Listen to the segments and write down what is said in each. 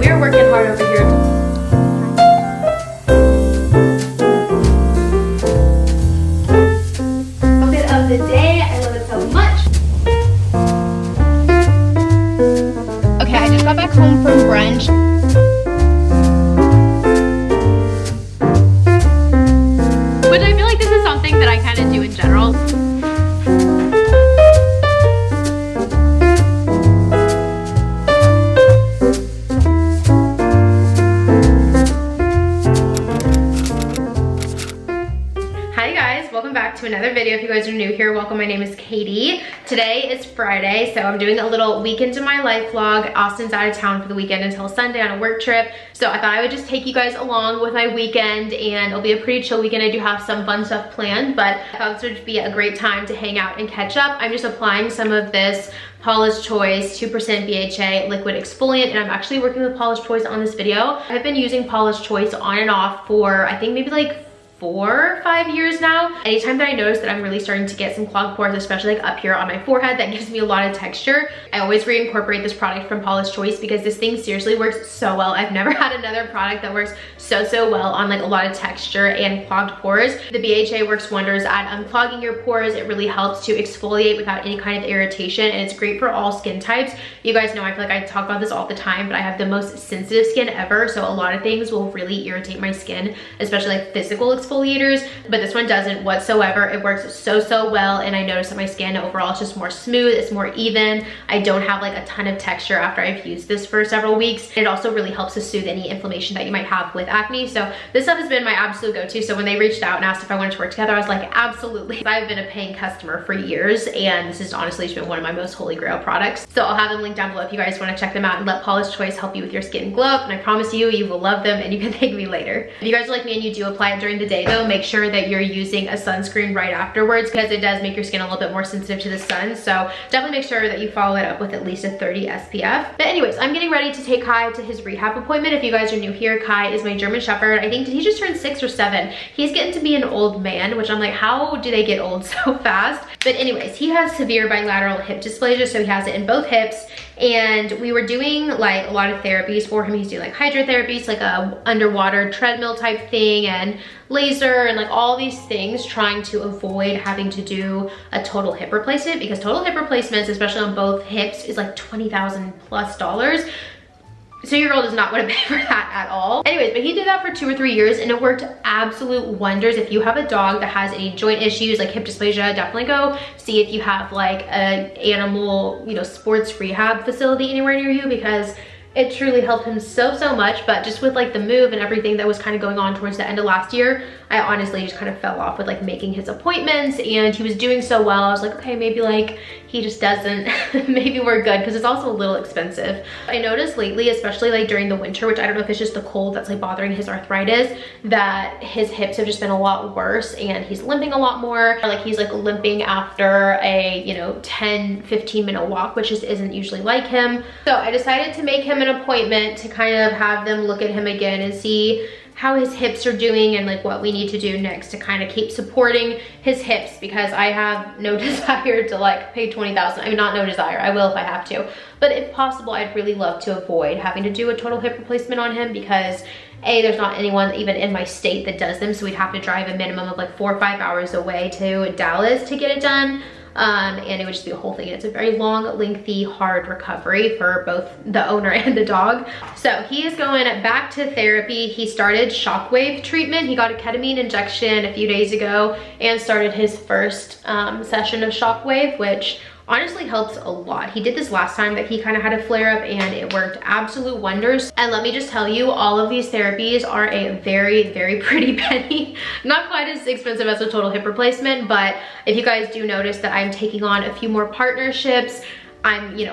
we are working hard over here. Outfit of the day. I love it so much. Okay, I just got back home from brunch. Which I feel like this is something that I kind of do in general. Welcome back to another video. If you guys are new here, welcome. My name is Katie. Today is Friday, so I'm doing a little weekend in my life vlog. Austin's out of town for the weekend until Sunday on a work trip, so I thought I would just take you guys along with my weekend, and it'll be a pretty chill weekend. I do have some fun stuff planned, but I thought this would be a great time to hang out and catch up. I'm just applying some of this Paula's Choice 2% BHA liquid exfoliant, and I'm actually working with Paula's Choice on this video. I've been using Paula's Choice on and off for I think maybe like 4 or 5 years now. Anytime that I notice that I'm really starting to get some clogged pores, especially like up here on my forehead, that gives me a lot of texture, I always reincorporate this product from Paula's Choice because this thing seriously works so well. I've never had another product that works so well on like a lot of texture and clogged pores. The BHA works wonders at unclogging your pores. It really helps to exfoliate without any kind of irritation, and it's great for all skin types. You guys know I feel like I talk about this all the time, but I have the most sensitive skin ever, so a lot of things will really irritate my skin, especially like physical exfoliators, but this one doesn't whatsoever. It works so well, and I notice that my skin overall is just more smooth, it's more even. I don't have like a ton of texture after I've used this for several weeks. It also really helps to soothe any inflammation that you might have with acne, so this stuff has been my absolute go-to. So when they reached out and asked if I wanted to work together, I was like, absolutely. I've been a paying customer for years, and this has honestly been one of my most holy grail products. So I'll have them linked down below if you guys want to check them out and let Paula's Choice help you with your skin glow up, and I promise you, you will love them and you can thank me later. If you guys are like me and you do apply it during the day though, make sure that you're using a sunscreen right afterwards because it does make your skin a little bit more sensitive to the sun. So definitely make sure that you follow it up with at least a 30 SPF. But anyways, I'm getting ready to take Kai to his rehab appointment. If you guys are new here, Kai is my German Shepherd. I think, did he just turn 6 or 7? He's getting to be an old man, which I'm like, how do they get old so fast? But anyways, he has severe bilateral hip dysplasia, so he has it in both hips. And we were doing like a lot of therapies for him. He's doing like hydrotherapies, like a underwater treadmill type thing, and laser, and like all these things, trying to avoid having to do a total hip replacement, because total hip replacements, especially on both hips, is like $20,000+. So your girl does not want to pay for that at all. Anyways, but he did that for 2 or 3 years, and it worked absolute wonders. If you have a dog that has any joint issues like hip dysplasia, definitely go see if you have like an animal, you know, sports rehab facility anywhere near you, because it truly helped him so much. But just with like the move and everything that was kind of going on towards the end of last year, I honestly just kind of fell off with like making his appointments, and he was doing so well. I was like, okay, maybe like he just doesn't, maybe we're good, because it's also a little expensive. I noticed lately, especially like during the winter, which I don't know if it's just the cold that's like bothering his arthritis, that his hips have just been a lot worse, and he's limping a lot more. Like he's like limping after a, you know, 10-15 minute walk, which just isn't usually like him. So I decided to make him an appointment to kind of have them look at him again and see how his hips are doing, and like what we need to do next to kind of keep supporting his hips, because I have no desire to like pay $20,000. I mean, not no desire, I will if I have to, but if possible, I'd really love to avoid having to do a total hip replacement on him, because A, there's not anyone even in my state that does them, so we'd have to drive a minimum of like 4 or 5 hours away to Dallas to get it done. And it would just be a whole thing. It's a very long, lengthy, hard recovery for both the owner and the dog. So he is going back to therapy. He started shockwave treatment. He got a ketamine injection a few days ago and started his first session of shockwave, which honestly helps a lot. He did this last time that he kind of had a flare up, and it worked absolute wonders. And let me just tell you, all of these therapies are a very pretty penny. Not quite as expensive as a total hip replacement, but if you guys do notice that I'm taking on a few more partnerships,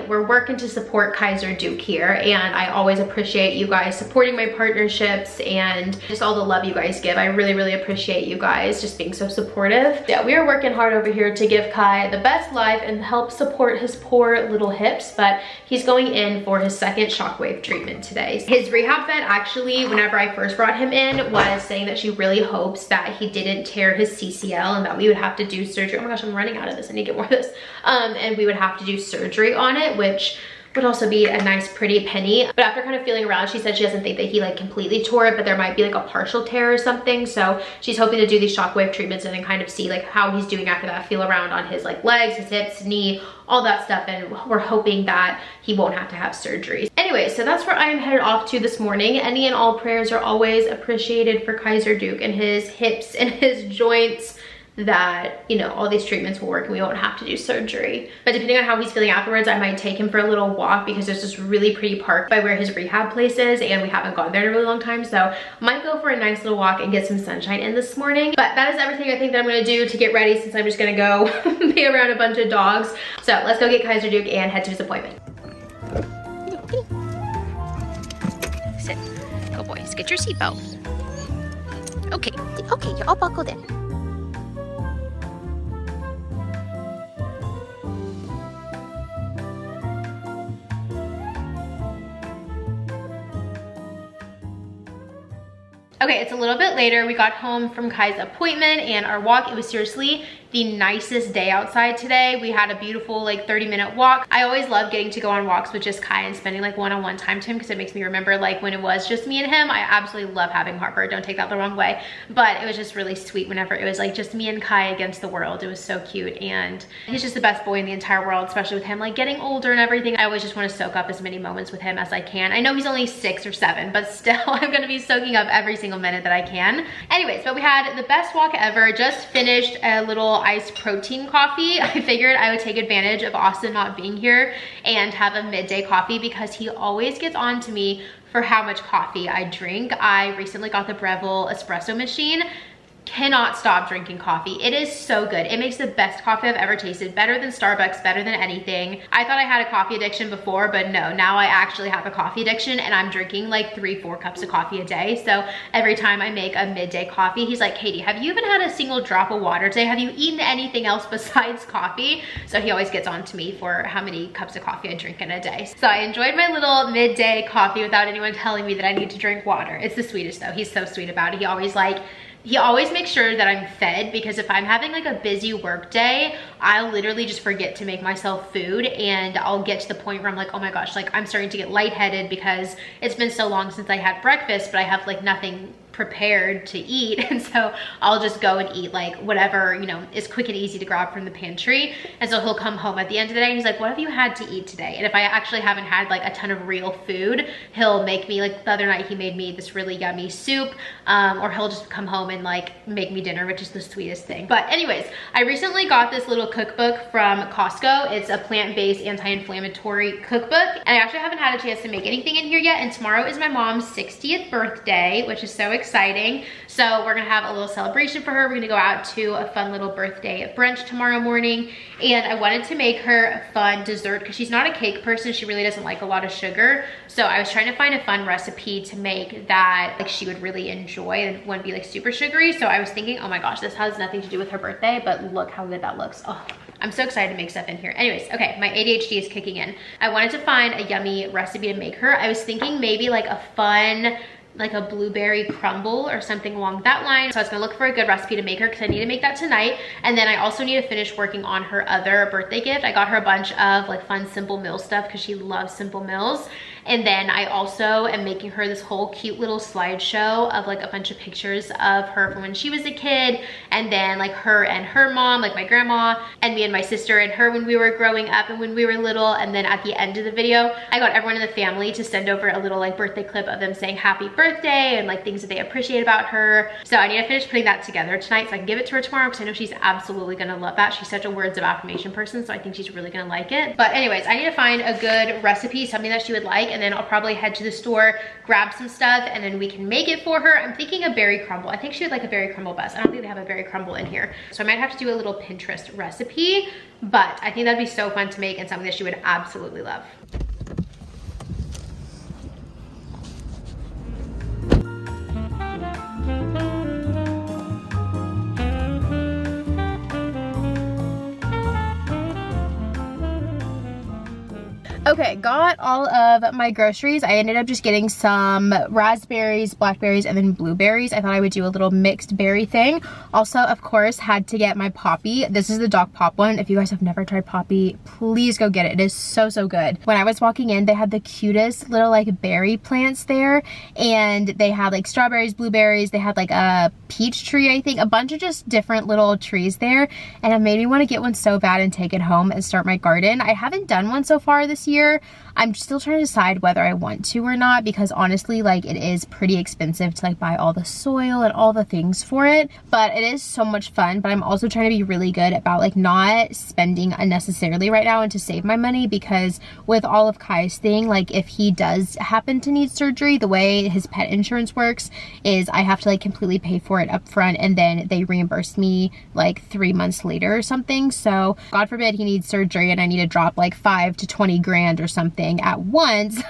we're working to support Kaiser Duke here, and I always appreciate you guys supporting my partnerships and just all the love you guys give. I really appreciate you guys just being so supportive. Yeah, we are working hard over here to give Kai the best life and help support his poor little hips, but he's going in for his second shockwave treatment today. His rehab vet actually, whenever I first brought him in, was saying that she really hopes that he didn't tear his CCL and that we would have to do surgery. Oh my gosh, I'm running out of this. I need to get more of this. And we would have to do surgery on it, which would also be a nice pretty penny. But after kind of feeling around, she said she doesn't think that he like completely tore it, but there might be like a partial tear or something. So she's hoping to do these shockwave treatments and then kind of see like how he's doing after that, feel around on his like legs, his hips, knee, all that stuff, and we're hoping that he won't have to have surgery. Anyway, so that's where I am headed off to this morning. Any and all prayers are always appreciated for Kaiser Duke and his hips and his joints, that, you know, all these treatments will work and we won't have to do surgery. But depending on how he's feeling afterwards, I might take him for a little walk, because there's this really pretty park by where his rehab place is, and we haven't gone there in a really long time. So I might go for a nice little walk and get some sunshine in this morning. But that is everything I think that I'm gonna do to get ready, since I'm just gonna go be around a bunch of dogs. So let's go get Kaiser Duke and head to his appointment. Sit. Go boys, get your seatbelt. Okay, okay, you're all buckled in. Okay, it's a little bit later. We got home from Kai's appointment and our walk. It was seriously the nicest day outside today. We had a beautiful like 30-minute walk. I always love getting to go on walks with just Kai and spending like one-on-one time to him, because it makes me remember like when it was just me and him. I absolutely love having Harper, don't take that the wrong way, but it was just really sweet whenever it was like just me and Kai against the world. It was so cute, and he's just the best boy in the entire world, especially with him like getting older and everything. I always just want to soak up as many moments with him as I can. I know he's only 6 or 7, but still I'm gonna be soaking up every single minute that I can. Anyways, but we had the best walk ever. Just finished a little iced protein coffee. I figured I would take advantage of Austin not being here and have a midday coffee, because he always gets on to me for how much coffee I drink. I recently got the Breville espresso machine. Cannot stop drinking coffee. It is so good. It makes the best coffee I've ever tasted. Better than Starbucks, better than anything. I thought I had a coffee addiction before, but no, now I actually have a coffee addiction, and I'm drinking like 3-4 cups of coffee a day. So every time I make a midday coffee, he's like, Katie, have you even had a single drop of water today? Have you eaten anything else besides coffee? So he always gets on to me for how many cups of coffee I drink in a day. So I enjoyed my little midday coffee without anyone telling me that I need to drink water. It's the sweetest though. He's so sweet about it. He always makes sure that I'm fed, because if I'm having like a busy work day, I'll literally just forget to make myself food, and I'll get to the point where I'm like, oh my gosh, like I'm starting to get lightheaded because it's been so long since I had breakfast, but I have like nothing prepared to eat, and so I'll just go and eat like whatever, you know, is quick and easy to grab from the pantry. And so he'll come home at the end of the day and he's like, what have you had to eat today? And if I actually haven't had like a ton of real food, he'll make me, like the other night he made me this really yummy soup, or he'll just come home and like make me dinner, which is the sweetest thing. But anyways, I recently got this little cookbook from Costco. It's a plant-based anti-inflammatory cookbook, and I actually haven't had a chance to make anything in here yet. And tomorrow is my mom's 60th birthday, which is so exciting. So we're gonna have a little celebration for her. We're gonna go out to a fun little birthday brunch tomorrow morning, and I wanted to make her a fun dessert because she's not a cake person. She really doesn't like a lot of sugar. So I was trying to find a fun recipe to make that like she would really enjoy and wouldn't be like super sugary. So I was thinking, oh my gosh, this has nothing to do with her birthday, but look how good that looks. Oh, I'm so excited to make stuff in here. Anyways, okay, my ADHD is kicking in. I wanted to find a yummy recipe to make her. I was thinking maybe like a fun, like a blueberry crumble or something along that line. So I was gonna look for a good recipe to make her because I need to make that tonight. And then I also need to finish working on her other birthday gift. I got her a bunch of like fun Simple Mills stuff because she loves Simple Mills. And then I also am making her this whole cute little slideshow of like a bunch of pictures of her from when she was a kid, and then like her and her mom, like my grandma, and me and my sister and her when we were growing up and when we were little. And then at the end of the video, I got everyone in the family to send over a little like birthday clip of them saying happy birthday and like things that they appreciate about her. So I need to finish putting that together tonight so I can give it to her tomorrow, because I know she's absolutely gonna love that. She's such a words of affirmation person, so I think she's really gonna like it. But anyways, I need to find a good recipe, something that she would like, and then I'll probably head to the store, grab some stuff, and then we can make it for her. I'm thinking a berry crumble. I think she would like a berry crumble best. I don't think they have a berry crumble in here, so I might have to do a little Pinterest recipe, but I think that'd be so fun to make and something that she would absolutely love. Okay, got all of my groceries. I ended up just getting some raspberries, blackberries, and then blueberries. I thought I would do a little mixed berry thing. Also, of course, had to get my poppy. This is the Doc Pop one. If you guys have never tried poppy, please go get it. It is so, so good. When I was walking in, they had the cutest little like berry plants there, and they had like strawberries, blueberries. They had like a peach tree, I think, a bunch of just different little trees there, and it made me want to get one so bad and take it home and start my garden. I haven't done one so far this year. I'm still trying to decide whether I want to or not, because honestly, like, it is pretty expensive to like buy all the soil and all the things for it, but it is so much fun. But I'm also trying to be really good about like not spending unnecessarily right now and to save my money, because with all of Kai's thing, like if he does happen to need surgery, the way his pet insurance works is I have to like completely pay for it up front, and then they reimburse me like 3 months later or something. So God forbid he needs surgery and I need to drop like 5 to 20 grand or something at once.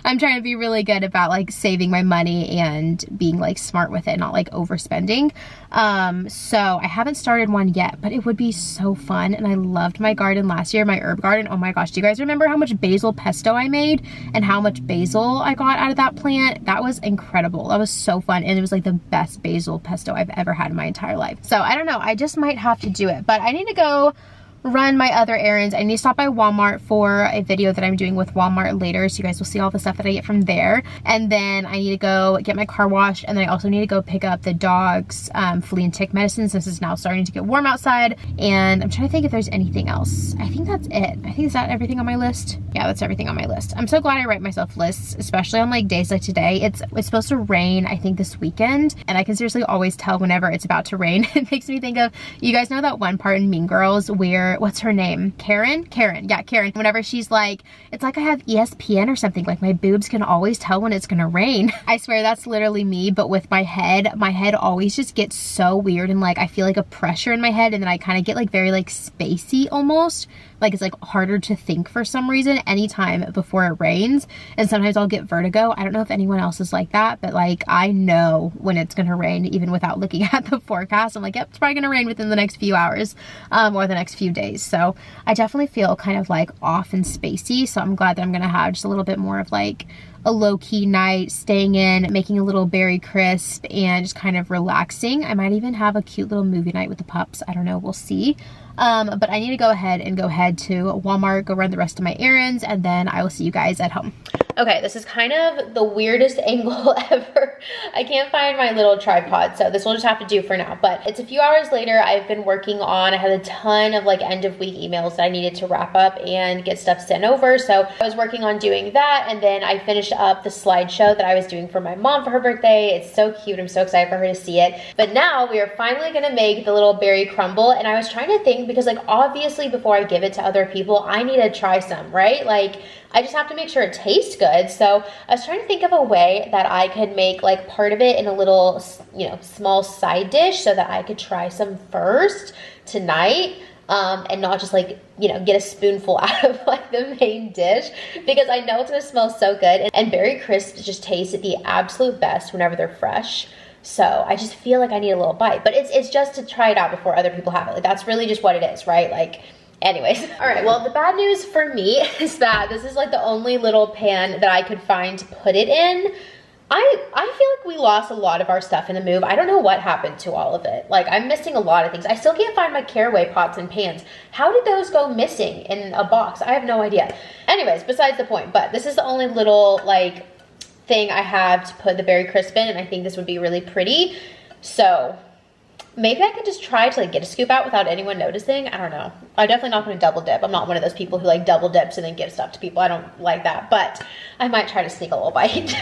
I'm trying to be really good about like saving my money and being like smart with it, not like overspending. So I haven't started one yet, but it would be so fun. And I loved my garden last year, my herb garden. Oh my gosh, do you guys remember how much basil pesto I made and how much basil I got out of that plant? That was incredible. That was so fun. And it was like the best basil pesto I've ever had in my entire life. So I don't know, I just might have to do it, but I need to go run my other errands. I need to stop by Walmart for a video that I'm doing with Walmart later, so you guys will see all the stuff that I get from there. And then I need to go get my car washed, and then I also need to go pick up the dog's flea and tick medicine, since it's now starting to get warm outside. And I'm trying to think if there's anything else. I think that's it. I think, is that everything on my list? Yeah, that's everything on my list. I'm so glad I write myself lists, especially on like days like today. It's supposed to rain, I think, this weekend, and I can seriously always tell whenever it's about to rain. It makes me think of, you guys know that one part in Mean Girls where, what's her name? Karen? Yeah, Karen. Whenever she's like, it's like I have ESPN or something, like my boobs can always tell when it's gonna rain. I swear that's literally me, but with my head always just gets so weird, and like I feel like a pressure in my head, and then I kind of get like very like spacey almost. Like it's like harder to think for some reason anytime before it rains, and sometimes I'll get vertigo. I don't know if anyone else is like that, but like I know when it's gonna rain even without looking at the forecast. I'm like, yep, it's probably gonna rain within the next few hours or the next few days. So I definitely feel kind of like off and spacey, so I'm glad that I'm gonna have just a little bit more of like a low-key night, staying in, making a little berry crisp, and just kind of relaxing. I might even have a cute little movie night with the pups. I don't know, we'll see. But I need to go ahead to Walmart, go run the rest of my errands, and then I will see you guys at home. Okay, this is kind of the weirdest angle ever. I can't find my little tripod, so this will just have to do for now. But it's a few hours later. I've been working on, I had a ton of like end of week emails that I needed to wrap up and get stuff sent over. So I was working on doing that, and then I finished up the slideshow that I was doing for my mom for her birthday. It's so cute. I'm so excited for her to see it. But now we are finally gonna make the little berry crumble, and I was trying to think, because like obviously before I give it to other people, I need to try some, right? Like I just have to make sure it tastes good. So I was trying to think of a way that I could make like part of it in a little, you know, small side dish, so that I could try some first tonight. And not just like, you know, get a spoonful out of like the main dish, because I know it's gonna smell so good, and berry crisps just taste the absolute best whenever they're fresh. So I just feel like I need a little bite, but it's just to try it out before other people have it. Like that's really just what it is, right? Like, anyways. All right, well, the bad news for me is that this is like the only little pan that I could find to put it in. I feel like we lost a lot of our stuff in the move. I don't know what happened to all of it. Like I'm missing a lot of things. I still can't find my caraway pots and pans. How did those go missing in a box? I have no idea. Anyways, besides the point, but this is the only little like thing I have to put the berry crisp in, and I think this would be really pretty. So maybe I could just try to like get a scoop out without anyone noticing. I don't know. I'm definitely not going to double dip. I'm not one of those people who like double dips and then give stuff to people. I don't like that, but I might try to sneak a little bite.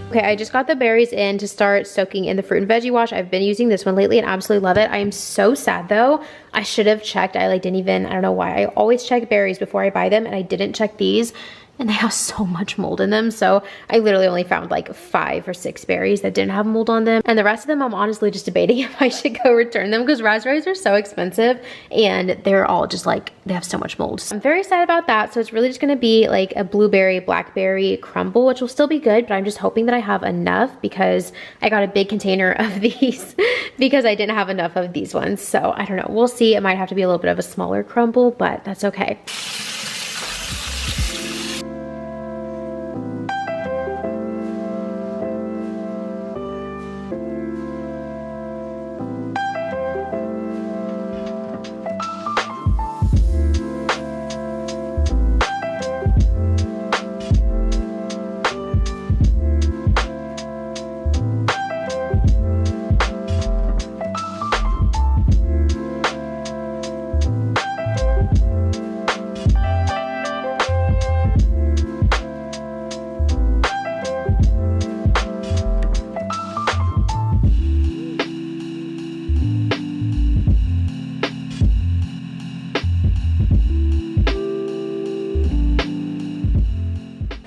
Okay, I just got the berries in to start soaking in the fruit and veggie wash. I've been using this one lately and absolutely love it. I am so sad though. I should have checked. I like didn't even, I don't know why. I always check berries before I buy them, and I didn't check these. and they have so much mold in them. So I literally only found like 5 or 6 berries that didn't have mold on them. And the rest of them, I'm honestly just debating if I should go return them because raspberries are so expensive and they're all just like, they have so much mold. So I'm very excited about that. So it's really just gonna be like a blueberry, blackberry crumble, which will still be good, but I'm just hoping that I have enough because I got a big container of these because I didn't have enough of these ones. So I don't know, we'll see. It might have to be a little bit of a smaller crumble, but that's okay.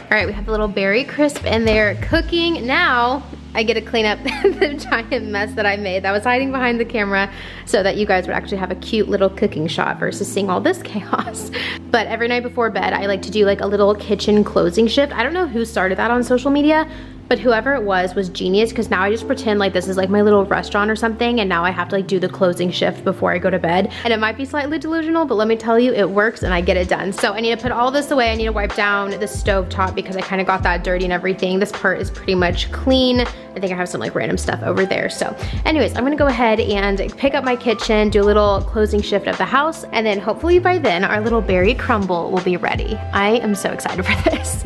All right, we have the little berry crisp in there cooking. Now I get to clean up the giant mess that I made that was hiding behind the camera so that you guys would actually have a cute little cooking shot versus seeing all this chaos. But every night before bed, I like to do like a little kitchen closing shift. I don't know who started that on social media, but whoever it was genius because now I just pretend like this is like my little restaurant or something and now I have to like do the closing shift before I go to bed. And it might be slightly delusional, but let me tell you, it works and I get it done. So I need to put all this away. I need to wipe down the stove top because I kind of got that dirty and everything. This part is pretty much clean. I think I have some like random stuff over there. So anyways, I'm gonna go ahead and pick up my kitchen, do a little closing shift of the house, and then hopefully by then our little berry crumble will be ready. I am so excited for this.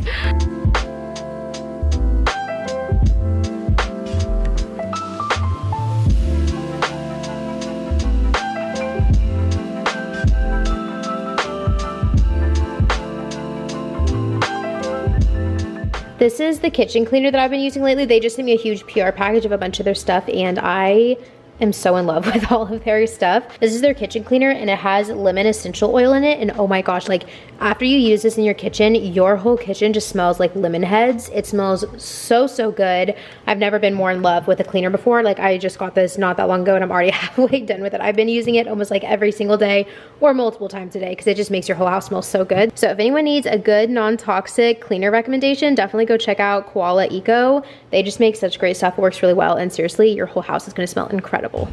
This is the kitchen cleaner that I've been using lately. They just sent me a huge PR package of a bunch of their stuff and I am so in love with all of their stuff. This is their kitchen cleaner and it has lemon essential oil in it, and oh my gosh, like after you use this in your kitchen, your whole kitchen just smells like lemon heads. It smells so good. I've never been more in love with a cleaner before. Like I just got this not that long ago and I'm already halfway done with it. I've been using it almost like every single day or multiple times a day because it just makes your whole house smell so good. So if anyone needs a good non-toxic cleaner recommendation, definitely go check out Koala Eco. They just make such great stuff. It works really well and seriously, your whole house is gonna smell incredible.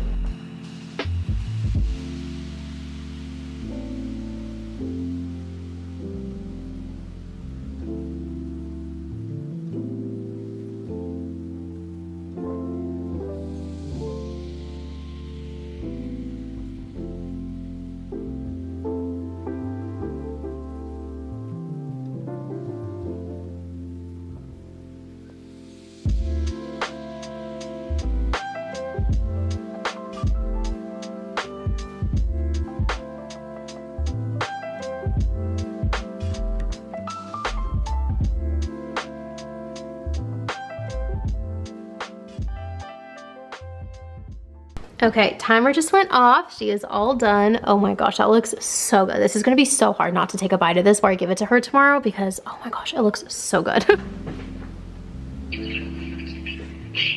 Okay, timer just went off. She is all done. Oh my gosh, that looks so good. This is gonna be so hard not to take a bite of this before I give it to her tomorrow because, oh my gosh, it looks so good.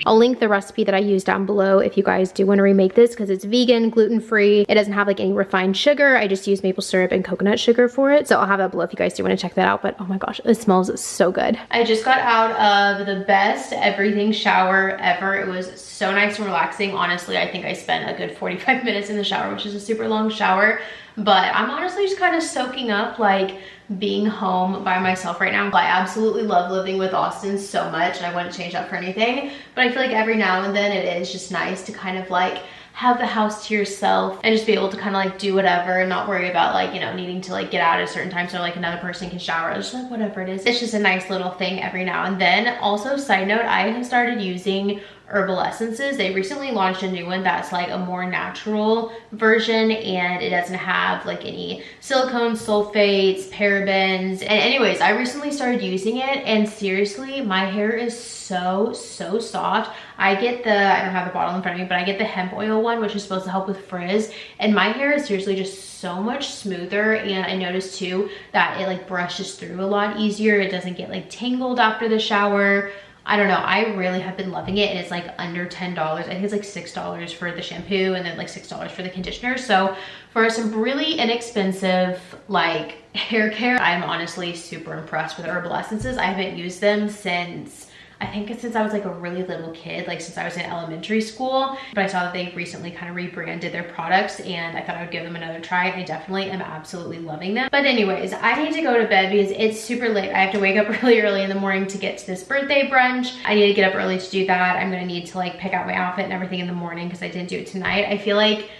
I'll link the recipe that I use down below if you guys do want to remake this because it's vegan, gluten-free. It doesn't have like any refined sugar. I just use maple syrup and coconut sugar for it. So I'll have that below if you guys do want to check that out. But oh my gosh, it smells so good. I just got out of the best everything shower ever. It was so nice and relaxing. Honestly, I think I spent a good 45 minutes in the shower, which is a super long shower. But I'm honestly just kind of soaking up like being home by myself right now. I absolutely love living with Austin so much and I wouldn't change that for anything. But I feel like every now and then it is just nice to kind of like have the house to yourself and just be able to kind of like do whatever and not worry about like, you know, needing to like get out at a certain time so like another person can shower. Just like whatever it is. It's just a nice little thing every now and then. Also, side note, I have started using herbal essences. They recently launched a new one that's like a more natural version, and it doesn't have like any silicone, sulfates, parabens. And anyways, I recently started using it, and seriously, my hair is so soft. I get I don't have the bottle in front of me, but I get the hemp oil one, which is supposed to help with frizz, and my hair is seriously just so much smoother. And I noticed too that it like brushes through a lot easier. It doesn't get like tangled after the shower. I don't know, I really have been loving it, and it's like under $10. I think it's like $6 for the shampoo and then like $6 for the conditioner. So for some really inexpensive like hair care, I'm honestly super impressed with herbal essences. I haven't used them since, I think it's since I was like a really little kid, like since I was in elementary school. But I saw that they recently kind of rebranded their products, and I thought I would give them another try. I definitely am absolutely loving them. But anyways, I need to go to bed because it's super late. I have to wake up really early in the morning to get to this birthday brunch. I need to get up early to do that. I'm gonna need to like pick out my outfit and everything in the morning because I didn't do it tonight. I feel like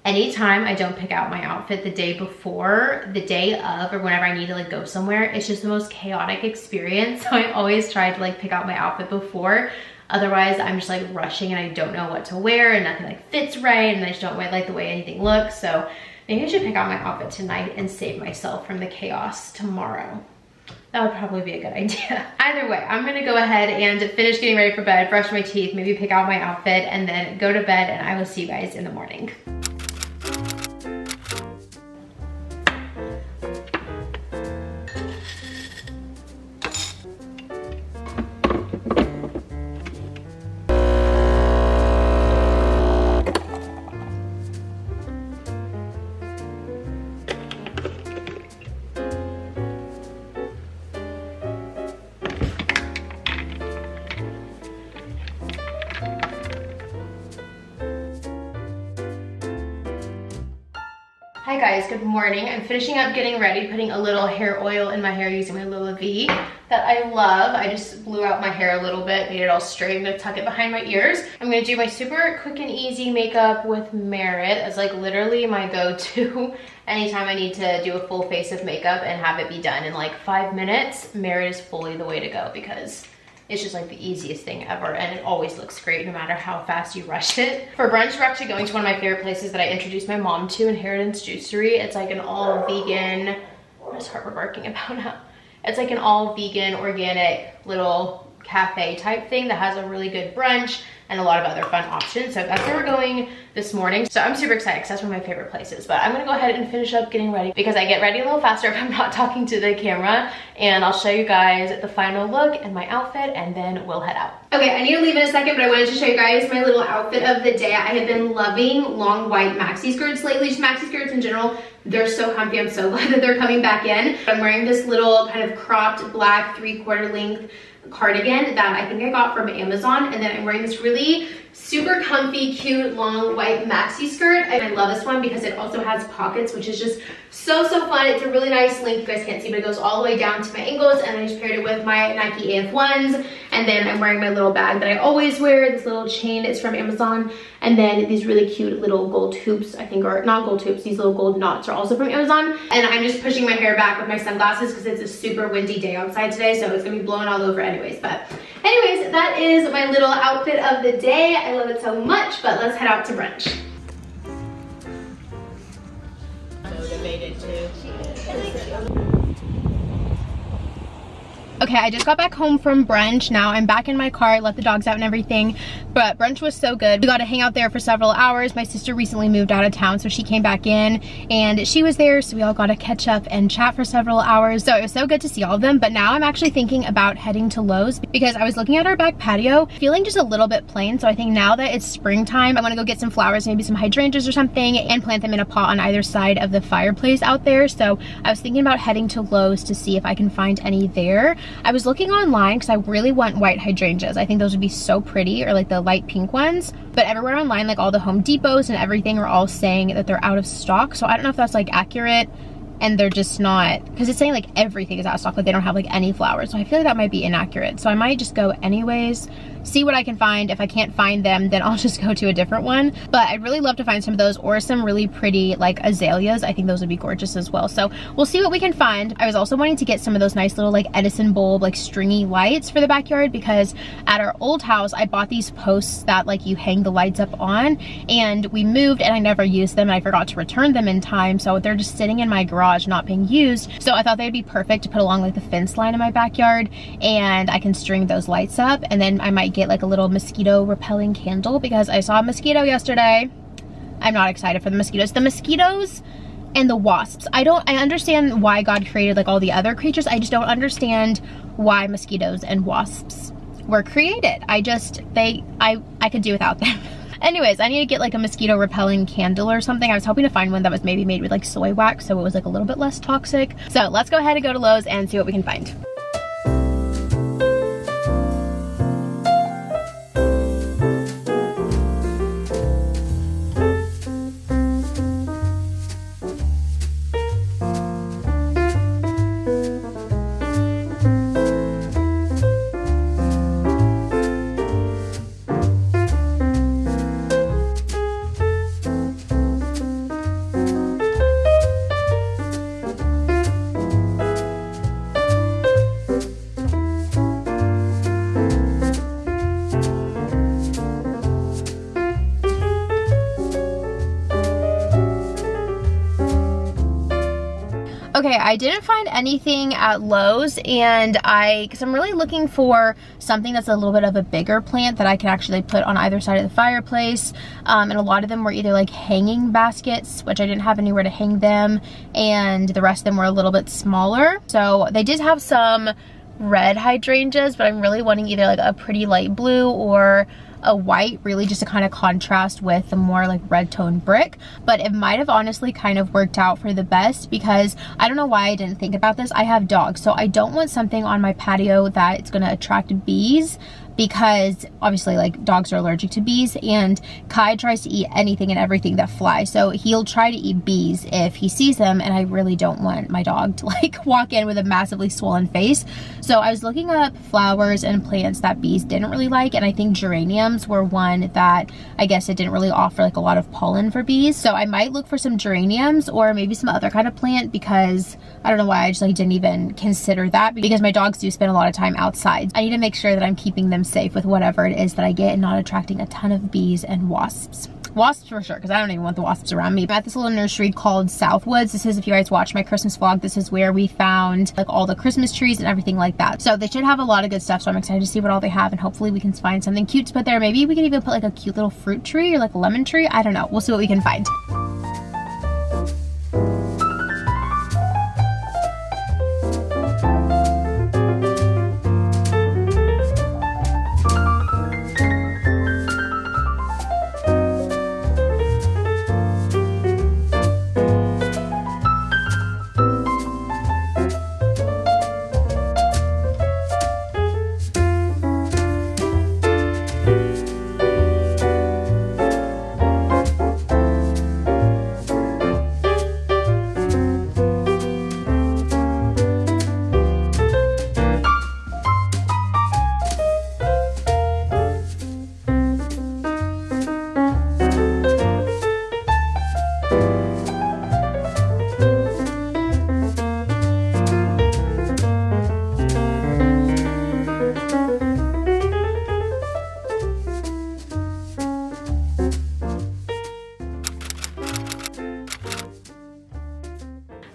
anytime I don't pick out my outfit the day before, the day of, or whenever I need to like go somewhere, it's just the most chaotic experience. So I always try to like pick out my outfit before. Otherwise, I'm just like rushing and I don't know what to wear, and nothing like fits right, and I just don't like the way anything looks. So maybe I should pick out my outfit tonight and save myself from the chaos tomorrow. That would probably be a good idea. Either way, I'm gonna go ahead and finish getting ready for bed, brush my teeth, maybe pick out my outfit, and then go to bed, and I will see you guys in the morning. Hi guys, good morning. I'm finishing up getting ready, putting a little hair oil in my hair using my Lila V that I love. I just blew out my hair a little bit, made it all straight. I'm gonna tuck it behind my ears. I'm gonna do my super quick and easy makeup with Merit. It's like literally my go-to anytime I need to do a full face of makeup and have it be done in like 5 minutes. Merit is fully the way to go because it's just like the easiest thing ever, and it always looks great no matter how fast you rush it. For brunch, we're actually going to one of my favorite places that I introduced my mom to, Inheritance Juicery. It's like an all vegan, what is Harper barking about now? It's like an all vegan, organic little cafe type thing that has a really good brunch and a lot of other fun options. So that's where we're going this morning. So I'm super excited because that's one of my favorite places. But I'm gonna go ahead and finish up getting ready because I get ready a little faster if I'm not talking to the camera. And I'll show you guys the final look and my outfit, and then we'll head out. Okay, I need to leave in a second, but I wanted to show you guys my little outfit of the day. I have been loving long white maxi skirts lately, just maxi skirts in general. They're so comfy. I'm so glad that they're coming back in. I'm wearing this little kind of cropped black 3/4 length cardigan that I think I got from Amazon, and then I'm wearing this really super comfy, cute, long white maxi skirt. And I love this one because it also has pockets, which is just so fun. It's a really nice length. You guys can't see, but it goes all the way down to my ankles, and I just paired it with my Nike AF1s. And then I'm wearing my little bag that I always wear. This little chain is from Amazon, and then these really cute little gold hoops, I think, are not gold hoops, these little gold knots are also from Amazon. And I'm just pushing my hair back with my sunglasses because it's a super windy day outside today, so it's gonna be blowing all over anyways. But anyways, that is my little outfit of the day. I love it so much, but let's head out to brunch. Motivated too. Okay, I just got back home from brunch. Now I'm back in my car, let the dogs out and everything, but brunch was so good. We got to hang out there for several hours. My sister recently moved out of town, so she came back in and she was there, so we all got to catch up and chat for several hours. So it was so good to see all of them. But now I'm actually thinking about heading to Lowe's because I was looking at our back patio, feeling just a little bit plain. So I think now that it's springtime, I want to go get some flowers, maybe some hydrangeas or something, and plant them in a pot on either side of the fireplace out there. So I was thinking about heading to Lowe's to see if I can find any there. I was looking online because I really want white hydrangeas. I think those would be so pretty, or like the light pink ones. But everywhere online, like all the Home Depots and everything, are all saying that they're out of stock. So I don't know if that's like accurate, and they're just not, because it's saying like everything is out of stock, like they don't have like any flowers. So I feel like that might be inaccurate. So I might just go anyways, see what I can find. If I can't find them, then I'll just go to a different one. But I'd really love to find some of those or some really pretty like azaleas. I think those would be gorgeous as well. So we'll see what we can find. I was also wanting to get some of those nice little like Edison bulb, like stringy lights for the backyard, because at our old house, I bought these posts that like you hang the lights up on, and we moved and I never used them and I forgot to return them in time. So they're just sitting in my garage not being used. So I thought they'd be perfect to put along like the fence line in my backyard, and I can string those lights up. And then I might get like a little mosquito repelling candle because I saw a mosquito yesterday. I'm not excited for the mosquitoes. The mosquitoes and the wasps. I understand why God created like all the other creatures. I just don't understand why mosquitoes and wasps were created. I could do without them. Anyways, I need to get like a mosquito repelling candle or something. I was hoping to find one that was maybe made with like soy wax, so it was like a little bit less toxic. So let's go ahead and go to Lowe's and see what we can find. Okay, I didn't find anything at Lowe's, and because I'm really looking for something that's a little bit of a bigger plant that I can actually put on either side of the fireplace. And a lot of them were either like hanging baskets, which I didn't have anywhere to hang them, and the rest of them were a little bit smaller. So they did have some red hydrangeas, but I'm really wanting either like a pretty light blue or a white, really just to kind of contrast with the more like red tone brick. But it might have honestly kind of worked out for the best, because I don't know why I didn't think about this. I have dogs, so I don't want something on my patio that it's going to attract bees, because obviously like dogs are allergic to bees, and Kai tries to eat anything and everything that flies. So he'll try to eat bees if he sees them, and I really don't want my dog to like walk in with a massively swollen face. So I was looking up flowers and plants that bees didn't really like, and I think geraniums were one that I guess it didn't really offer like a lot of pollen for bees. So I might look for some geraniums or maybe some other kind of plant, because I don't know why I just like didn't even consider that, because my dogs do spend a lot of time outside. I need to make sure that I'm keeping them safe with whatever it is that I get and not attracting a ton of bees and wasps. Wasps for sure, because I don't even want the wasps around me. I'm at this little nursery called Southwoods. This is, if you guys watch my Christmas vlog, this is where we found like all the Christmas trees and everything like that. So they should have a lot of good stuff, so I'm excited to see what all they have, and hopefully we can find something cute to put there. Maybe we can even put like a cute little fruit tree or like a lemon tree. I don't know. We'll see what we can find.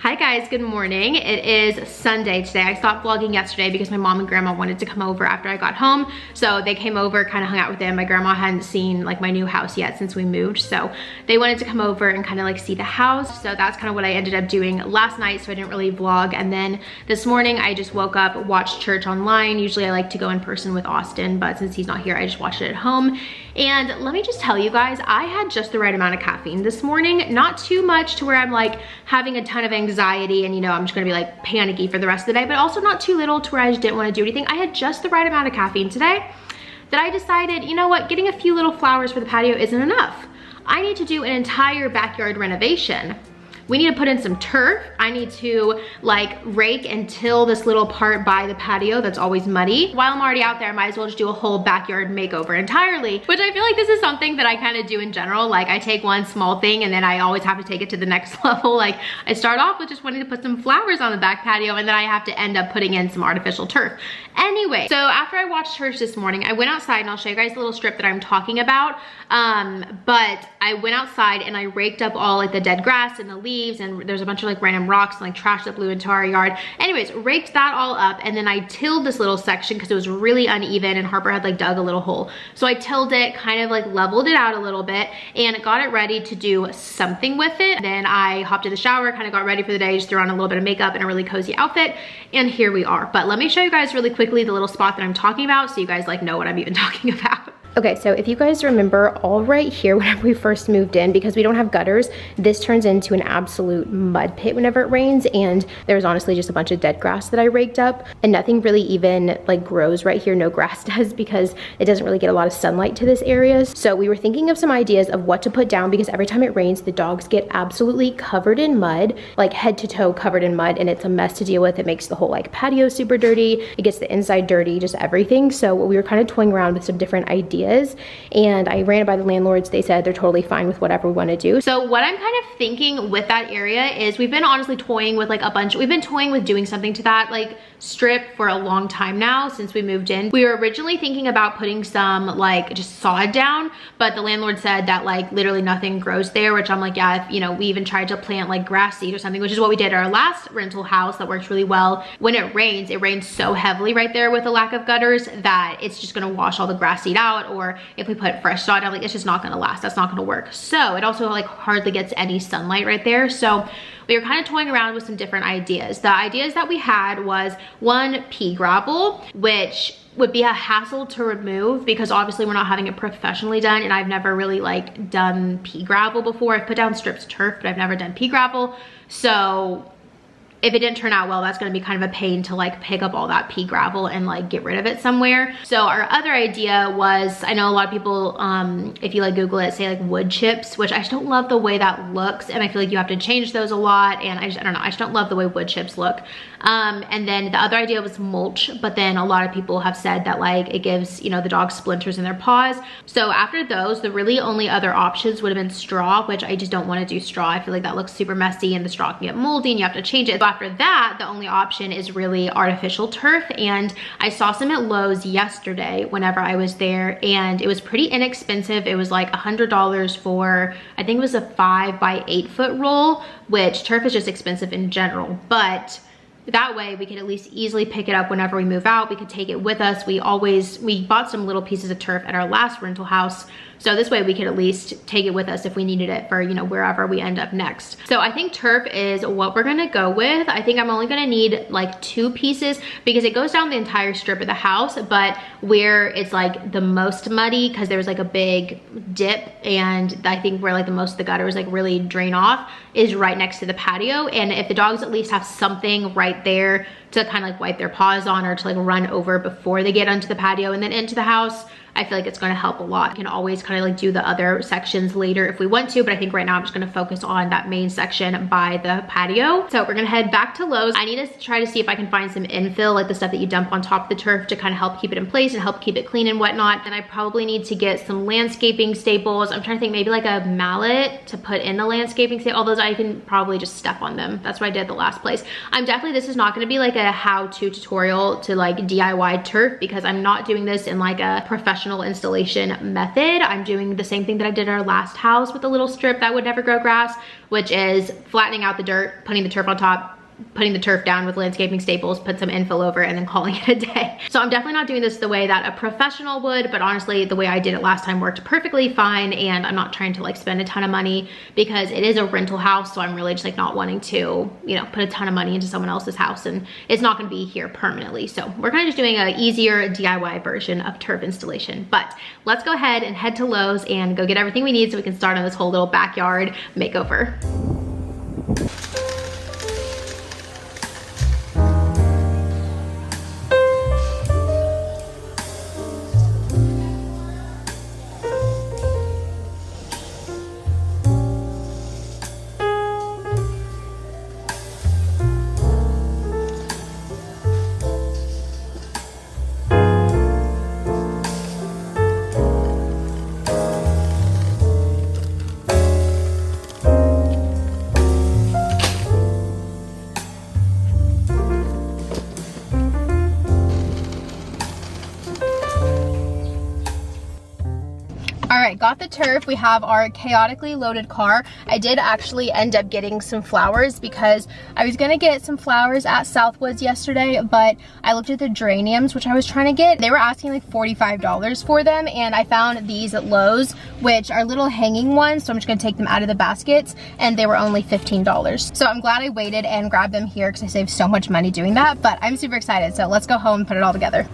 Hi guys, good morning. It is Sunday today. I stopped vlogging yesterday because my mom and grandma wanted to come over after I got home. So they came over, kind of hung out with them. My grandma hadn't seen like my new house yet since we moved. So they wanted to come over and kind of like see the house. So that's kind of what I ended up doing last night. So I didn't really vlog. And then this morning I just woke up, watched church online. Usually I like to go in person with Austin, but since he's not here, I just watched it at home. And let me just tell you guys, I had just the right amount of caffeine this morning. Not too much to where I'm like having a ton of anxiety and, you know, I'm just gonna be like panicky for the rest of the day, but also not too little to where I just didn't want to do anything. I had just the right amount of caffeine today that I decided, you know what, getting a few little flowers for the patio isn't enough. I need to do an entire backyard renovation. we need to put in some turf. I need to like rake and till this little part by the patio that's always muddy. While I'm already out there, I might as well just do a whole backyard makeover entirely, which I feel like this is something that I kind of do in general. Like I take one small thing and then I always have to take it to the next level. Like I start off with just wanting to put some flowers on the back patio and then I have to end up putting in some artificial turf. Anyway, so after I watched church this morning, I went outside and I'll show you guys the little strip that I'm talking about. But I went outside and I raked up all like the dead grass and the leaves, and there's a bunch of like random rocks and like trash that blew into our yard. Anyways, raked that all up, and then I tilled this little section because it was really uneven and Harper had like dug a little hole. So I tilled it, kind of like leveled it out a little bit and got it ready to do something with it. Then I hopped in the shower, kind of got ready for the day, just threw on a little bit of makeup and a really cozy outfit, and here we are. But let me show you guys really quickly the little spot that I'm talking about so you guys like know what I'm even talking about. Okay, so if you guys remember, all right here, whenever we first moved in, because we don't have gutters, this turns into an absolute mud pit whenever it rains, and there's honestly just a bunch of dead grass that I raked up, and nothing really even like grows right here. No grass does, because it doesn't really get a lot of sunlight to this area. So we were thinking of some ideas of what to put down, because every time it rains, the dogs get absolutely covered in mud, like head to toe covered in mud, and it's a mess to deal with. It makes the whole like patio super dirty. It gets the inside dirty, just everything. So we were kind of toying around with some different ideas, and I ran it by the landlords. They said they're totally fine with whatever we want to do. So what I'm kind of thinking with that area is we've been honestly toying with like we've been toying with doing something to that like strip for a long time now since we moved in. We were originally thinking about putting some like just sod down, but the landlord said that like literally nothing grows there, which I'm like, yeah, if, you know, we even tried to plant like grass seed or something, which is what we did at our last rental house. That works really well. When it rains so heavily right there with the lack of gutters that it's just gonna wash all the grass seed out, or if we put fresh sod down, like it's just not gonna last. That's not gonna work. So it also like hardly gets any sunlight right there. So we were kind of toying around with some different ideas. The ideas that we had was one, pea gravel, which would be a hassle to remove because obviously we're not having it professionally done, and I've never really like done pea gravel before. I've put down strips of turf, but I've never done pea gravel. So if it didn't turn out well, that's gonna be kind of a pain to like pick up all that pea gravel and like get rid of it somewhere. So our other idea was, I know a lot of people, if you like Google it, say like wood chips, which I just don't love the way that looks, and I feel like you have to change those a lot, and I don't know, I just don't love the way wood chips look. And then the other idea was mulch, but then a lot of people have said that like it gives, you know, the dogs splinters in their paws. So after those, the really only other options would have been straw, which I just don't want to do straw. I feel like that looks super messy and the straw can get moldy and you have to change it. So after that, the only option is really artificial turf, and I saw some at Lowe's yesterday whenever I was there, and it was pretty inexpensive. It was like $100 for, I think it was a 5 by 8 foot roll, which turf is just expensive in general, but that way we could at least easily pick it up whenever we move out. We could take it with us. We bought some little pieces of turf at our last rental house, so this way we could at least take it with us if we needed it for, you know, wherever we end up next. So I think turf is what we're gonna go with. I think I'm only gonna need like 2 pieces because it goes down the entire strip of the house, but where it's like the most muddy, because there's like a big dip, and I think where like the most of the gutters like really drain off is right next to the patio. And if the dogs at least have something right there to kind of like wipe their paws on, or to like run over before they get onto the patio and then into the house, I feel like it's gonna help a lot. You can always kind of like do the other sections later if we want to, but I think right now I'm just gonna focus on that main section by the patio. So we're gonna head back to Lowe's. I need to try to see if I can find some infill, like the stuff that you dump on top of the turf to kind of help keep it in place and help keep it clean and whatnot. And I probably need to get some landscaping staples. I'm trying to think maybe like a mallet to put in the landscaping staple. All those I can probably just step on them. That's what I did the last place. This is not gonna be like a how-to tutorial to like DIY turf, because I'm not doing this in like a professional installation method. I'm doing the same thing that I did at our last house with a little strip that would never grow grass, which is flattening out the dirt, putting the turf on top, putting the turf down with landscaping staples, put some infill over, and then calling it a day. So I'm definitely not doing this the way that a professional would, but honestly, the way I did it last time worked perfectly fine, and I'm not trying to like spend a ton of money because it is a rental house, so I'm really just like not wanting to, you know, put a ton of money into someone else's house, and it's not gonna be here permanently. So we're kind of just doing an easier DIY version of turf installation. But let's go ahead and head to Lowe's and go get everything we need so we can start on this whole little backyard makeover. right, got the turf. We have our chaotically loaded car. I did actually end up getting some flowers because I was gonna get some flowers at Southwoods yesterday, but I looked at the geraniums, which I was trying to get. They were asking like $45 for them, and I found these at Lowe's, which are little hanging ones, so I'm just gonna take them out of the baskets, and they were only $15. So I'm glad I waited and grabbed them here because I saved so much money doing that, but I'm super excited. So let's go home and put it all together.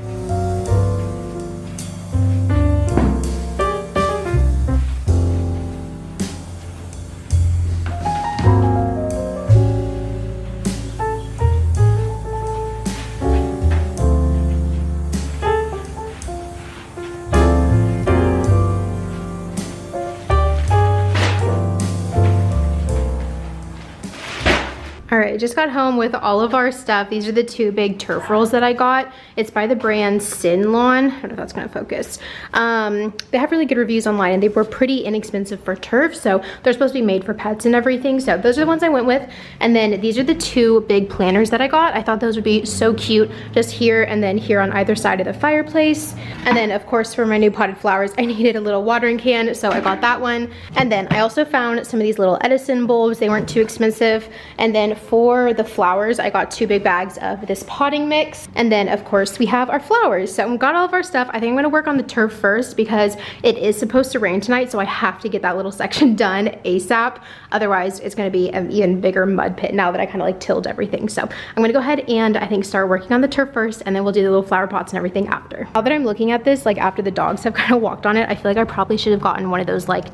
All right, I just got home with all of our stuff. These are the 2 big turf rolls that I got. It's by the brand Sin Lawn. I don't know if that's gonna focus. They have really good reviews online, and they were pretty inexpensive for turf, so they're supposed to be made for pets and everything. So those are the ones I went with. And then these are the 2 big planters that I got. I thought those would be so cute, just here and then here on either side of the fireplace. And then of course for my new potted flowers, I needed a little watering can, so I got that one. And then I also found some of these little Edison bulbs. They weren't too expensive. And then for the flowers, I got 2 big bags of this potting mix. And then of course we have our flowers. So we got all of our stuff. I think I'm gonna work on the turf first because it is supposed to rain tonight, so I have to get that little section done ASAP. Otherwise it's gonna be an even bigger mud pit now that I kind of like tilled everything. So I'm gonna go ahead and I think start working on the turf first, and then we'll do the little flower pots and everything after. Now that I'm looking at this, like after the dogs have kind of walked on it, I feel like I probably should have gotten one of those like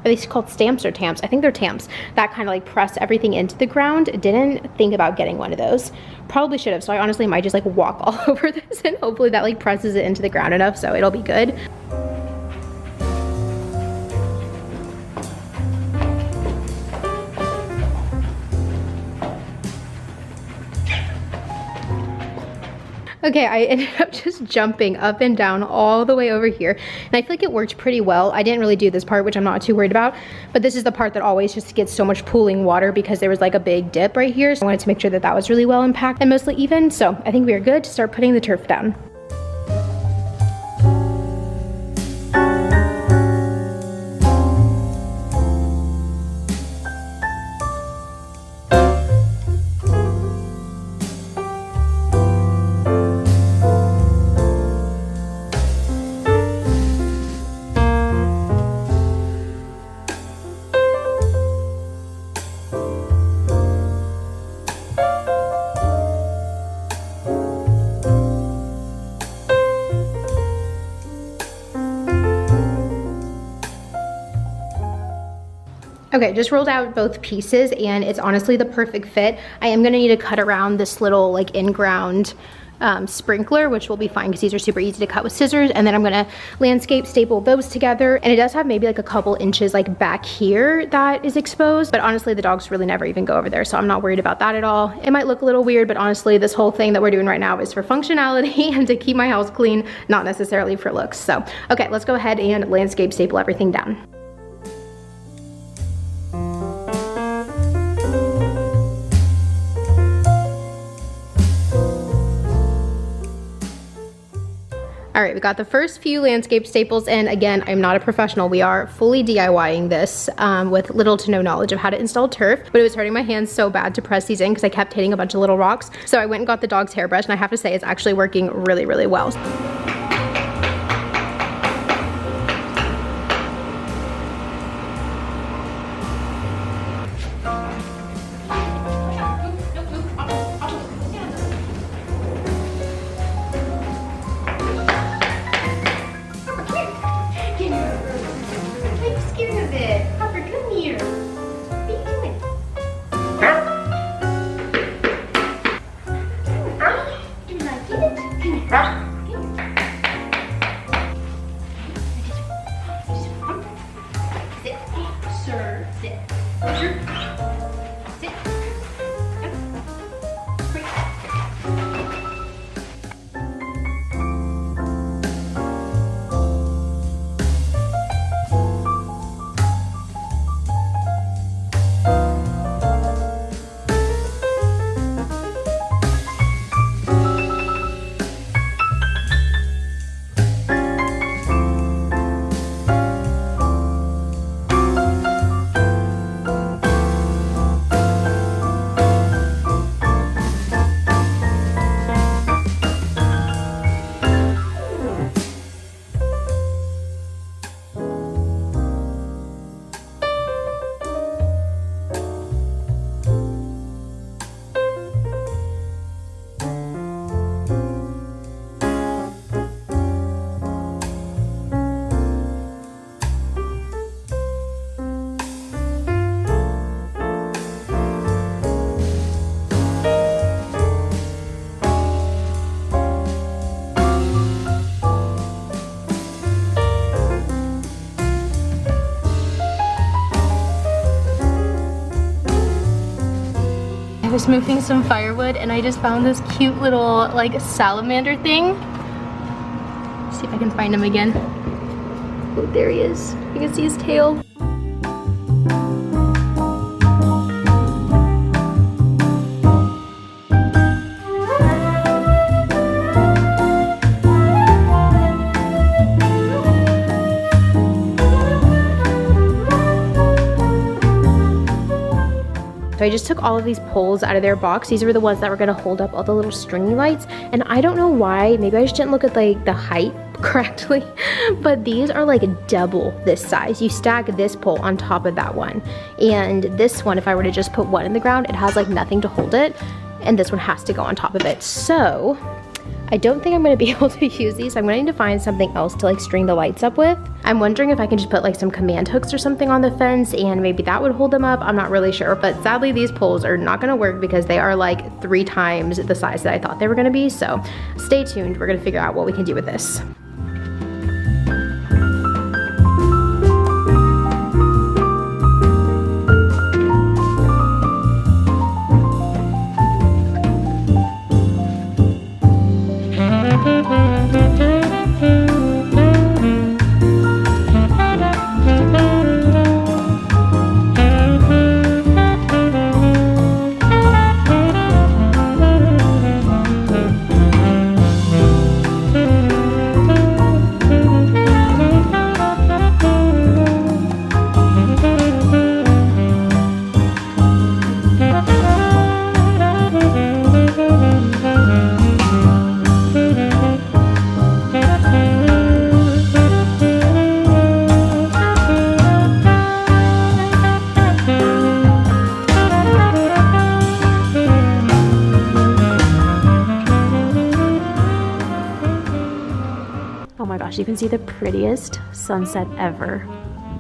are these called stamps or tamps? I think they're tamps that kind of like press everything into the ground. Didn't think about getting one of those. Probably should have. So I honestly might just like walk all over this, and hopefully that like presses it into the ground enough so it'll be good. Okay, I ended up just jumping up and down all the way over here, and I feel like it worked pretty well. I didn't really do this part, which I'm not too worried about, but this is the part that always just gets so much pooling water because there was like a big dip right here, so I wanted to make sure that that was really well impacted and mostly even. So I think we are good to start putting the turf down. Okay, just rolled out both pieces, and it's honestly the perfect fit. I am gonna need to cut around this little like in-ground sprinkler, which will be fine because these are super easy to cut with scissors. And then I'm gonna landscape staple those together. And it does have maybe like a couple inches like back here that is exposed, but honestly the dogs really never even go over there, so I'm not worried about that at all. It might look a little weird, but honestly this whole thing that we're doing right now is for functionality and to keep my house clean, not necessarily for looks. So okay, let's go ahead and landscape staple everything down. All right, we got the first few landscape staples in. Again, I'm not a professional. We are fully DIYing this with little to no knowledge of how to install turf, but it was hurting my hands so bad to press these in because I kept hitting a bunch of little rocks. So I went and got the dog's hairbrush, and I have to say it's actually working really, really well. was moving some firewood and I just found this cute little like salamander thing. Let's see if I can find him again. Oh, there he is. You can see his tail. So I just took all of these poles out of their box. These were the ones that were gonna hold up all the little stringy lights. And I don't know why, maybe I just didn't look at like the height correctly, but these are like double this size. You stack this pole on top of that one. And this one, if I were to just put one in the ground, it has like nothing to hold it. And this one has to go on top of it. So I don't think I'm gonna be able to use these. I'm gonna need to find something else to like string the lights up with. I'm wondering if I can just put like some command hooks or something on the fence and maybe that would hold them up. I'm not really sure, but sadly these poles are not gonna work because they are like 3 times the size that I thought they were gonna be. So stay tuned, we're gonna figure out what we can do with this. You can see the prettiest sunset ever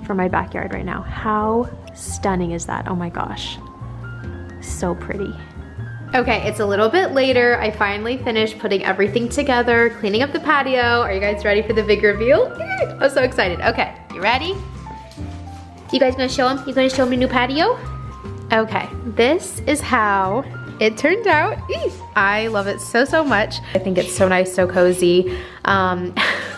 from my backyard right now. How stunning is that? Oh my gosh, so pretty. Okay, it's a little bit later. I finally finished putting everything together, cleaning up the patio. Are you guys ready for the big reveal? I'm so excited. Okay, you ready? You guys gonna show them? You gonna show them the new patio? Okay, this is how it turned out. I love it so, so much. I think it's so nice, so cozy.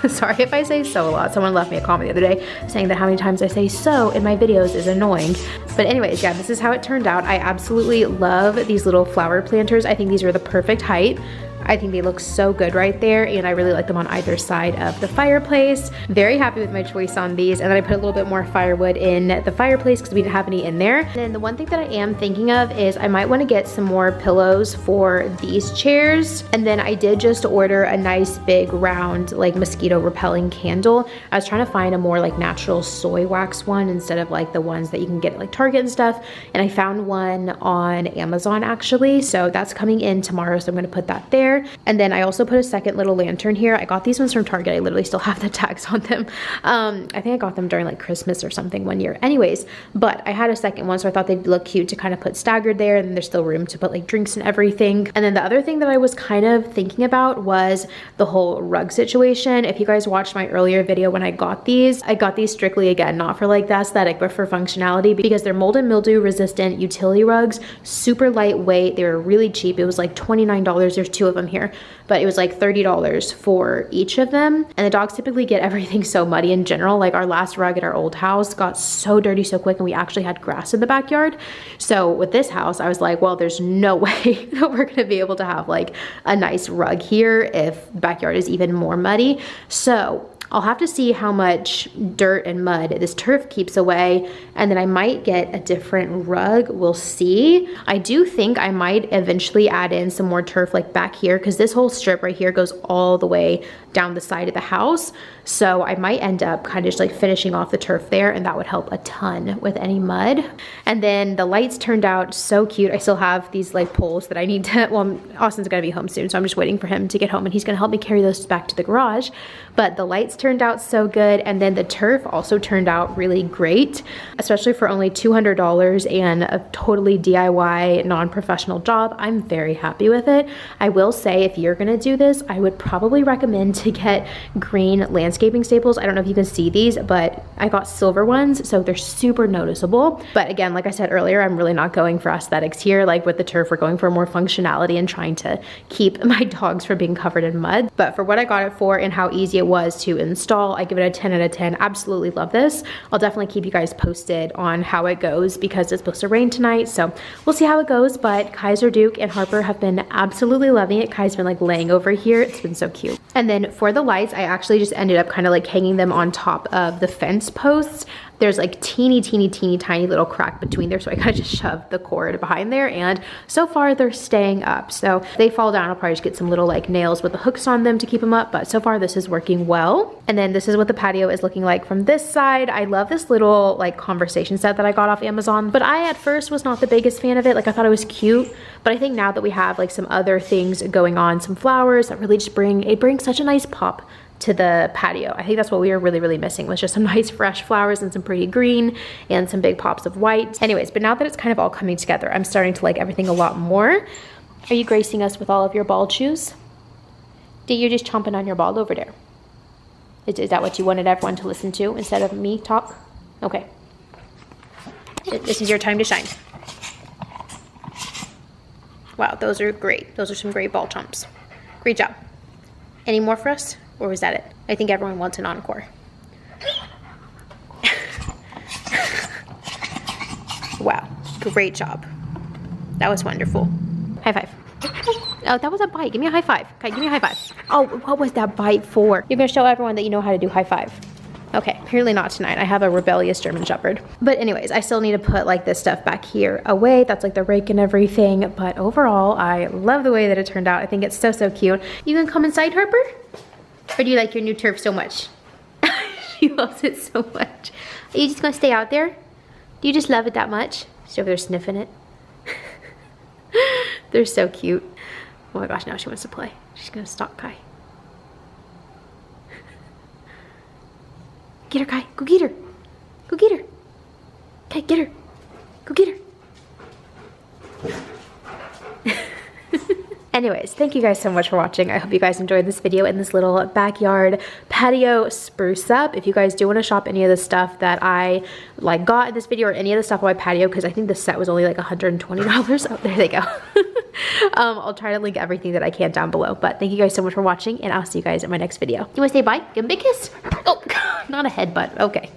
Sorry if I say so a lot. Someone left me a comment the other day saying that how many times I say so in my videos is annoying. But anyways, yeah, this is how it turned out. I absolutely love these little flower planters. I think these are the perfect height. I think they look so good right there, and I really like them on either side of the fireplace. Very happy with my choice on these, and then I put a little bit more firewood in the fireplace because we didn't have any in there. And then the one thing that I am thinking of is I might want to get some more pillows for these chairs. And then I did just order a nice big round like mosquito repelling candle. I was trying to find a more like natural soy wax one instead of like the ones that you can get at like Target and stuff. And I found one on Amazon actually, so that's coming in tomorrow, so I'm going to put that there. And then I also put a second little lantern here. I got these ones from Target. I literally still have the tags on them. I think I got them during like Christmas or something one year. Anyways, but I had a second one, so I thought they'd look cute to kind of put staggered there, and there's still room to put like drinks and everything. And then the other thing that I was kind of thinking about was the whole rug situation. If you guys watched my earlier video when I got these strictly, again, not for like the aesthetic, but for functionality, because they're mold and mildew resistant utility rugs, super lightweight. They were really cheap. It was like $29. There's 2 of them here, but it was like $30 for each of them. And the dogs typically get everything so muddy in general. Like our last rug at our old house got so dirty so quick, and we actually had grass in the backyard. So with this house, I was like, well, there's no way that we're gonna be able to have like a nice rug here if the backyard is even more muddy. So I'll have to see how much dirt and mud this turf keeps away, and then I might get a different rug. We'll see. I do think I might eventually add in some more turf like back here, because this whole strip right here goes all the way down the side of the house. So I might end up kind of just like finishing off the turf there, and that would help a ton with any mud. And then the lights turned out so cute. I still have these like poles that I need to, well, Austin's gonna be home soon, so I'm just waiting for him to get home, and he's gonna help me carry those back to the garage. but the lights turned out so good, and then the turf also turned out really great, especially for only $200 and a totally DIY non-professional job. I'm very happy with it. I will say, if you're gonna do this, I would probably recommend to get green landscaping staples. I don't know if you can see these, but I got silver ones, so they're super noticeable. But again, like I said earlier, I'm really not going for aesthetics here. Like with the turf, we're going for more functionality and trying to keep my dogs from being covered in mud. But for what I got it for and how easy it was to install, I give it a 10 out of 10. Absolutely love this. I'll definitely keep you guys posted on how it goes because it's supposed to rain tonight, so we'll see how it goes. But Kaiser, Duke, and Harper have been absolutely loving it. Kai's been like laying over here. It's been so cute. And then for the lights, I actually just ended up kind of like hanging them on top of the fence posts. There's like teeny tiny little crack between there, so I kind of just shoved the cord behind there, and so far they're staying up. So if they fall down, I'll probably just get some little like nails with the hooks on them to keep them up, but so far this is working well. And then this is what the patio is looking like from this side. I love this little like conversation set that I got off Amazon, but I at first was not the biggest fan of it. Like I thought it was cute, but I think now that we have like some other things going on, some flowers that really just bring such a nice pop to the patio. I think that's what we were really missing, was just some nice fresh flowers and some pretty green and some big pops of white. Anyways, but now that it's kind of all coming together, I'm starting to like everything a lot more. Are you gracing us with all of your ball chews? You're just chomping on your ball over there. Is that what you wanted everyone to listen to instead of me talk? Okay. This is your time to shine. Wow, those are great. Those are some great ball chomps. Great job. Any more for us? Or was that it? I think everyone wants an encore. Wow, great job. That was wonderful. High five. Oh, that was a bite. Give me a high five. Okay, give me a high five. Oh, what was that bite for? You're gonna show everyone that you know how to do high five. Okay, apparently not tonight. I have a rebellious German Shepherd. But anyways, I still need to put like this stuff back here away. That's like the rake and everything. But overall, I love the way that it turned out. I think it's so cute. You gonna come inside, Harper? Or do you like your new turf so much? She loves it so much. Are you just gonna stay out there? Do you just love it that much? She's over there sniffing it. They're so cute. Oh my gosh, now she wants to play. She's gonna stalk Kai. Get her, Kai. Go get her. Go get her. Okay, get her. Go get her. Anyways, thank you guys so much for watching. I hope you guys enjoyed this video and this little backyard patio spruce up. If you guys do want to shop any of the stuff that I like got in this video or any of the stuff on my patio, because I think the set was only like $120. Oh, there they go. I'll try to link everything that I can down below. But thank you guys so much for watching, and I'll see you guys in my next video. You want to say bye? Give them a big kiss? Oh, not a headbutt. Okay.